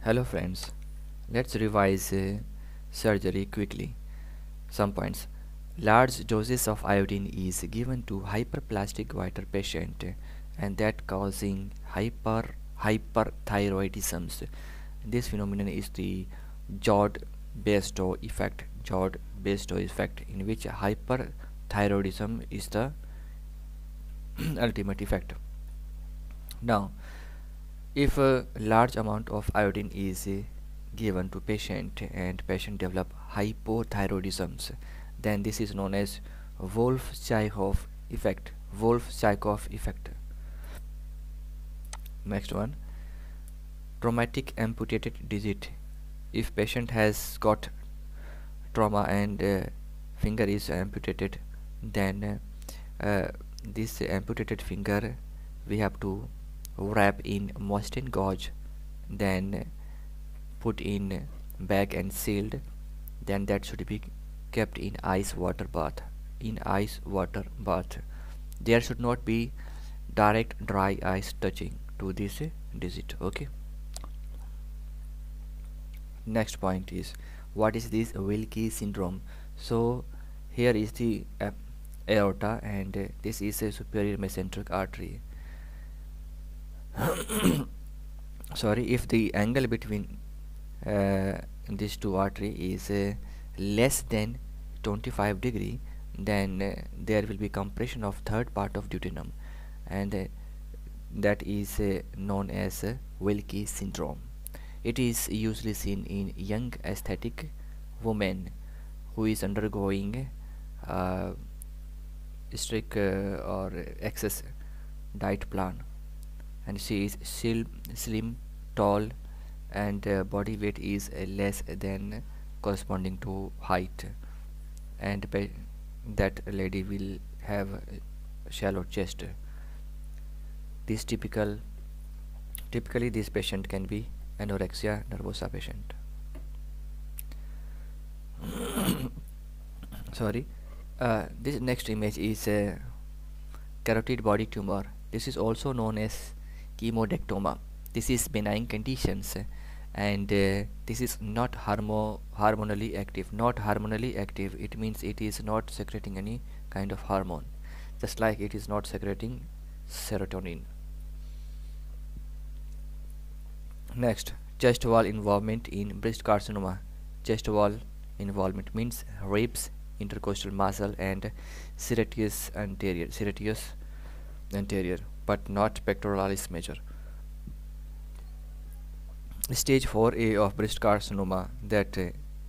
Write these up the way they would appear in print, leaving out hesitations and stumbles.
Hello friends, let's revise surgery quickly. Some points. Large doses of iodine is given to hyperplastic goiter patient and that causing hyperthyroidism. This phenomenon is the Jod-Basedow effect. Jod-Basedow effect, in which hyperthyroidism is the ultimate effect. Now, if a large amount of iodine is given to patient and patient develop hypothyroidism, then this is known as Wolff-Chaikoff effect. Wolff-Chaikoff effect. Next one, traumatic amputated digit. If patient has got trauma and finger is amputated, then this amputated finger we have to wrap in muslin gauze, then put in bag and sealed, then that should be kept in ice water bath. There should not be direct dry ice touching to this digit. Okay. Next point is, what is this Wilkie syndrome? So here is the aorta and this is a superior mesenteric artery. Sorry, if the angle between these two artery is less than 25 degree, then there will be compression of third part of duodenum, and that is known as Wilkie syndrome. It is usually seen in young aesthetic women who is undergoing strict or excess diet plan, and she is slim, tall, and body weight is less than corresponding to height, and that lady will have a shallow chest. This typically this patient can be anorexia nervosa patient. Sorry, this next image is a carotid body tumor. This is also known as chemodectoma. This is benign conditions, and this is not hormonally active. Not hormonally active, it means it is not secreting any kind of hormone, just like it is not secreting serotonin. Next, chest wall involvement in breast carcinoma. Chest wall involvement means ribs, intercostal muscle, and serratus anterior, but not pectoralis major. Stage 4A of breast carcinoma, that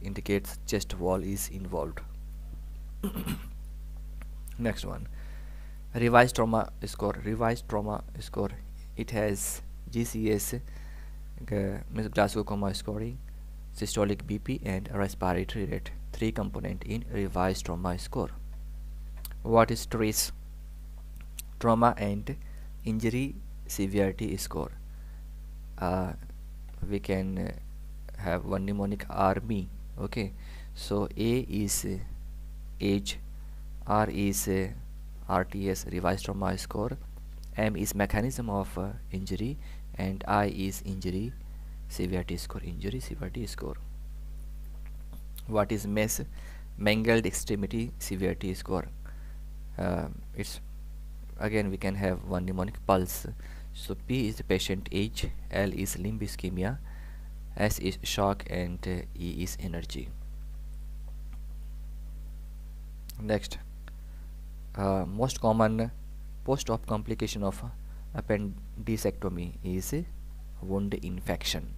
indicates chest wall is involved. Next one, revised trauma score. It has GCS, means Glasgow Coma scoring, systolic BP, and respiratory rate. 3 component in revised trauma score. What is TRACE? Trauma and injury severity score. We can have one mnemonic RME. Okay, so A is age, R is RTS revised trauma score, M is mechanism of injury, and I is injury severity score. What is MES? Mangled extremity severity score. It's again we can have one mnemonic pulse. So P is the patient age, L is limb ischemia, S is shock, and E is energy. Next, most common post-op complication of appendicectomy is wound infection.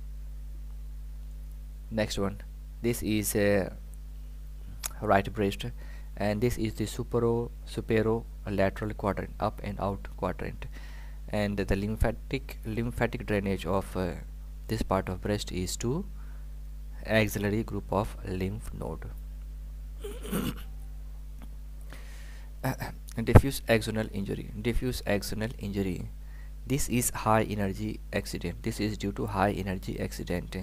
Next one, this is right breast, and this is the superolateral quadrant, up and out quadrant, and the lymphatic drainage of this part of breast is to axillary group of lymph node. Diffuse axonal injury. This is high energy accident. This is due to high energy accident,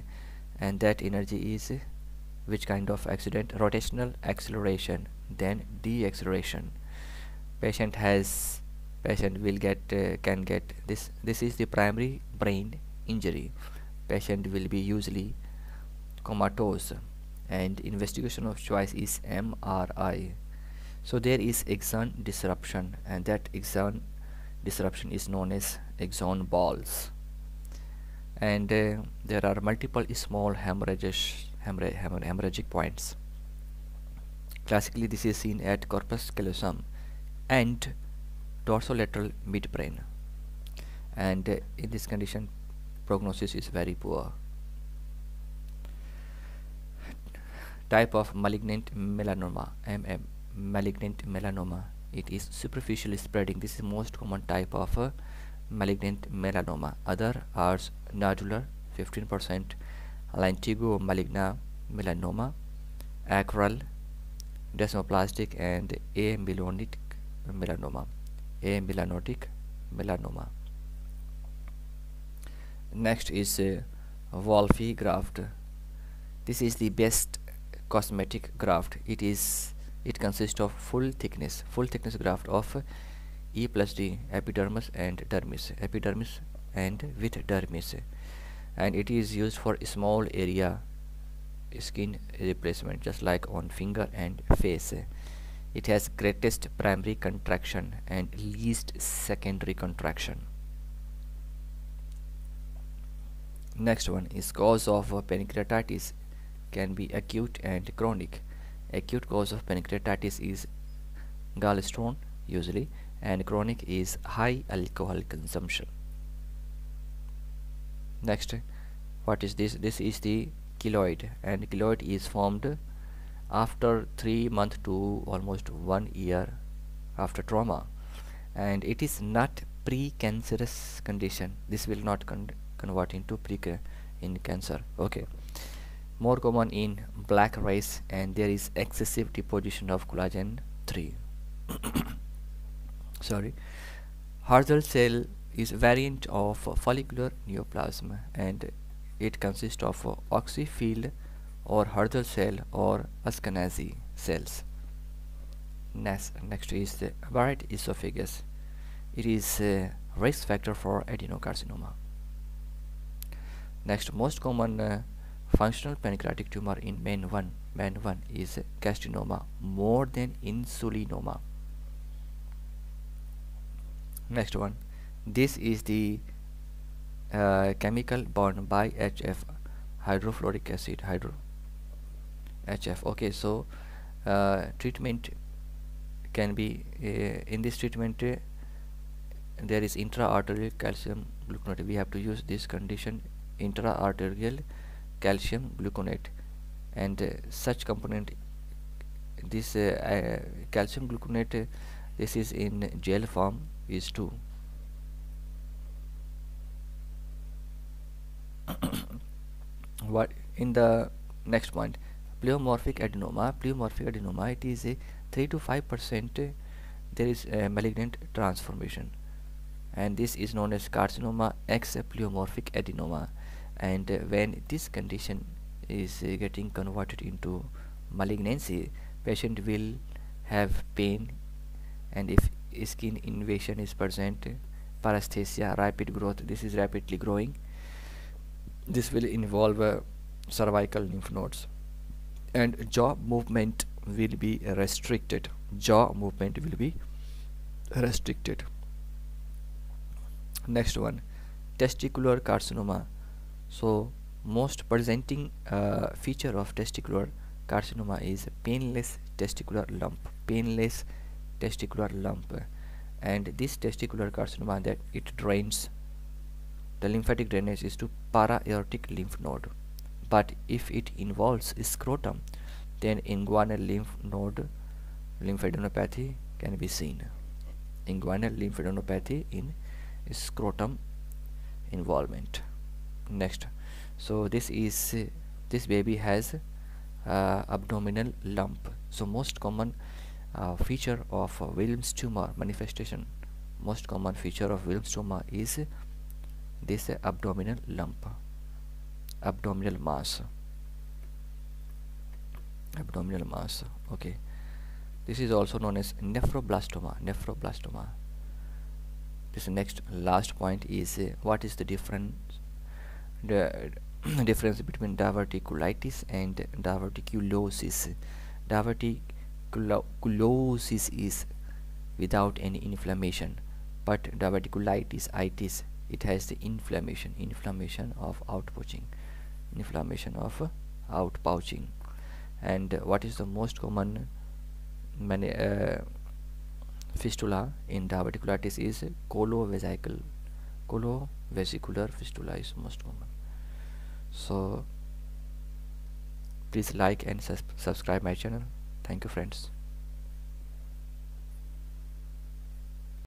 and that energy is which kind of accident? Rotational acceleration, then deceleration. Patient will get can get this is the primary brain injury, patient will be usually comatose, and investigation of choice is MRI. So there is exon disruption, and that exon disruption is known as exon balls. And there are multiple small hemorrhagic points. Classically, this is seen at corpus callosum and dorsolateral midbrain, and in this condition prognosis is very poor. Type of malignant melanoma, malignant melanoma, it is superficially spreading. This is most common type of malignant melanoma. Other are nodular 15%, lentigo maligna melanoma, acral, desmoplastic, and amyloidic melanoma. Next is Wolfi Graft. This is the best cosmetic graft. It consists of full thickness graft of E plus D, epidermis and dermis, with dermis, and it is used for small area skin replacement, just like on finger and face. It has greatest primary contraction and least secondary contraction. Next one is cause of pancreatitis can be acute and chronic. Acute cause of pancreatitis is gallstone usually, and chronic is high alcohol consumption. Next, what is this? This is the keloid, and keloid is formed after 3 months to almost 1 year after trauma, and it is not pre-cancerous condition. This will not convert into in cancer. Okay, more common in black rice, and there is excessive deposition of collagen 3. Sorry. Hurzel cell is variant of follicular neoplasm, and it consists of oxyphil or Hurzel cell or Ashkenazi cells. Next is the aberrant esophagus. It is a risk factor for adenocarcinoma. Next, most common functional pancreatic tumor in men 1 is gastrinoma more than insulinoma. Next one, this is the chemical bond by HF, hydrofluoric acid, HF. Okay, so treatment can be in this treatment there is intra-arterial calcium gluconate. We have to use this condition, intra-arterial calcium gluconate, and such component, this calcium gluconate, this is in gel form, is 2. What in the next point, pleomorphic adenoma, it is a 3 to 5%, there is a malignant transformation, and this is known as carcinoma ex pleomorphic adenoma. And when this condition is getting converted into malignancy, patient will have pain, and if skin invasion is present, paresthesia, rapid growth, this is rapidly growing. This will involve cervical lymph nodes, and jaw movement will be restricted. Next one, testicular carcinoma. So most presenting feature of testicular carcinoma is painless testicular lump, and this testicular carcinoma, that it drains, the lymphatic drainage is to para-aortic lymph node, but if it involves scrotum, then inguinal lymph node lymphadenopathy can be seen. Inguinal lymphadenopathy in scrotum involvement. Next, so this baby has abdominal lump. So most common feature of Wilms tumor manifestation, most common feature of Wilms tumor is this abdominal lump, abdominal mass. Okay, this is also known as nephroblastoma. This next last point is what is the the difference between diverticulitis and diverticulosis. Diverticulosis is without any inflammation, but diverticulitis itis, it has the inflammation of outpouching. And what is the most common fistula in diverticulitis is colovesicular fistula is most common. So please like and subscribe my channel. Thank you friends.